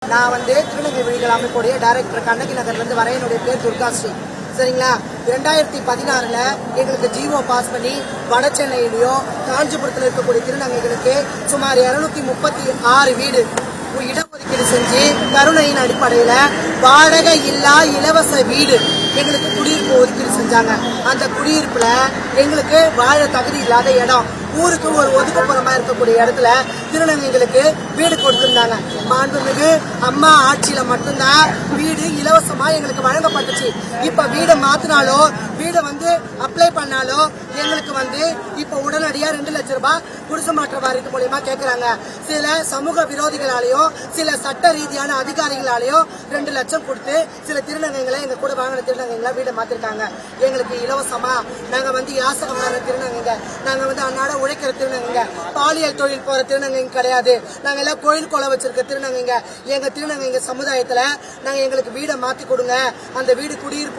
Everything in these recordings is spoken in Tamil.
நான் திருநங்கை விழிகள் அமைப்புடைய டைரக்டர் கண்ணகி நகர்லேருந்து வரேன். என்னுடைய பேர் துர்காஸ்ரீ. சரிங்களா? 2016 எங்களுக்கு ஜிஓ பாஸ் பண்ணி வட சென்னையிலையோ காஞ்சிபுரத்தில் இருக்கக்கூடிய திருநங்கைகளுக்கு சுமார் 236 வீடு இடஒதுக்கீடு செஞ்சு கருணையின் அடிப்படையில் வாடகை இல்லா இலவச வீடு எங்களுக்கு குடியிருப்பு ஒதுக்கீடு செஞ்சாங்க. அந்த குடியிருப்புல எங்களுக்கு வாழ தகுதி இல்லாத இடம், ஊருக்கு ஒரு ஒதுக்குப்புறமா இருக்கக்கூடிய இடத்துல திருநங்கைகளுக்கு வீடு கொடுத்திருந்தாங்க. மாண்புமிகு அம்மா ஆட்சியில மட்டும்தான் வீடு இலவசமா எங்களுக்கு வழங்கப்பட்டுச்சு. இப்ப வீடை மாத்தினாலோ வீடை அப்ளை பண்ணாலோ எங்களுக்கு இப்ப உடனடியா 2 லட்சம் ரூபாய் குடிசை மாற்ற வாரியத்து மூலியமா கேட்கிறாங்க. சில சமூக விரோதிகளாலேயோ சில சட்ட ரீதியான அதிகாரிகளாலேயோ 2 லட்சம் கொடுத்து சில திருநங்கைகளை எங்க கூட வாங்கின திருநங்கைகளை வீடை மாத்திருக்காங்க. எங்களுக்கு இலவசமா நாங்க யாசகமான திருநங்கைங்க, நாங்க அன்னாட உழைக்கிற திருநங்கைங்க, பாலியல் தொழில் போற திருநங்கைங்க கிடையாது. நாங்க எல்லாம் கோயில் கொலை வச்சிருக்க திருநங்கைங்க. எங்க திருநங்கைங்க சமுதாயத்துல நாங்க எங்களுக்கு வீடை மாத்தி கொடுங்க. அந்த வீடு குடியிருப்பு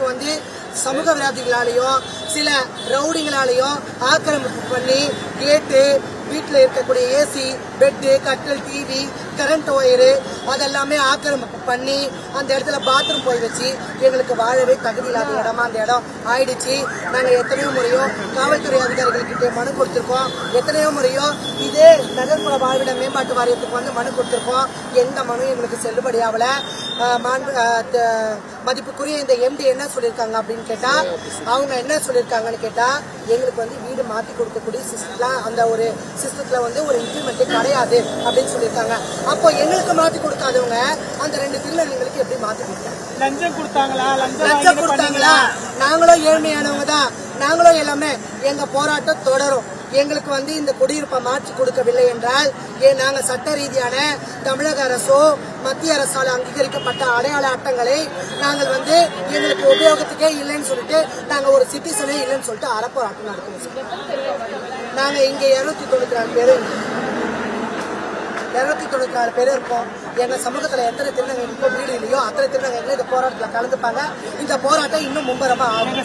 சமூக விரோதிகளாலேயோ சில ரவுடிங்களாலேயோ ஆக்கிரமிப்பு பண்ணி கேட்டு வீட்டில் இருக்கக்கூடிய ஏசி, பெட்டு, கட்டில், டிவி, கரண்ட் ஒயரு அதெல்லாமே ஆக்கிரமிப்பு பண்ணி அந்த இடத்துல பாத்ரூம் போய் வச்சு எங்களுக்கு வாழவே தகுதி இல்லாத இடமா அந்த இடம் ஆயிடுச்சு. நாங்கள் எத்தனையோ முறையோ காவல்துறை அதிகாரிகள்கிட்ட மனு கொடுத்துருக்கோம். எத்தனையோ முறையோ இதே நகர்ப்புற வாழ்விட மேம்பாட்டு வாரியத்துக்கு மனு கொடுத்துருக்கோம். எந்த மனு எங்களுக்கு செல்லுபடியாகல. மதிப்புக்குரிய இந்த எம்டி என்ன சொல்லியிருக்காங்க அப்படின்னு கேட்டா, அவங்க என்ன சொல்லியிருக்காங்கன்னு கேட்டா, எங்களுக்கு வீடு மாற்றி கொடுக்கக்கூடிய சிஸ்டம்லாம் அந்த ஒரு சிஸ்டத்துல ஒரு இம்ப்ளிமெண்ட் கிடையாது அப்படின்னு சொல்லியிருக்காங்க. அப்போ எங்களுக்கு மாற்றி கொடுக்காதவங்க அந்த 2 திருநங்கைகளுக்கு எப்படி மாற்றி கொடுத்தாங்க? லஞ்சம் கொடுத்தாங்களா? லஞ்சம் கொடுத்தாங்களா? நாங்களும் ஏழ்மையானவங்க தான். நாங்களும் எல்லாமே எங்க போராட்டம் தொடரும். எங்களுக்கு இந்த குடியிருப்பை மாற்றி கொடுக்கவில்லை என்றால் நாங்கள் சட்ட ரீதியான தமிழக அரசோ மத்திய அரசால் அங்கீகரிக்கப்பட்ட அடையாள அட்டங்களை நாங்கள் எங்களுக்கு உபயோகத்துக்கே இல்லைன்னு சொல்லிட்டு நாங்கள் ஒரு சிட்டிசனே இல்லைன்னு சொல்லிட்டு அறப்போராட்டம் நடத்துவோம். நாங்கள் இங்கே 294 பேர் 294 பேர் இருக்கோம். எங்க சமூகத்துல எத்தனை திருநங்கைகளுக்கோ வீடு இல்லையோ அத்தனை திருநங்கைகளும் இந்த போராட்டத்தில் கலந்துப்பாங்க. இந்த போராட்டம் இன்னும் மும்பரமா ஆகும்.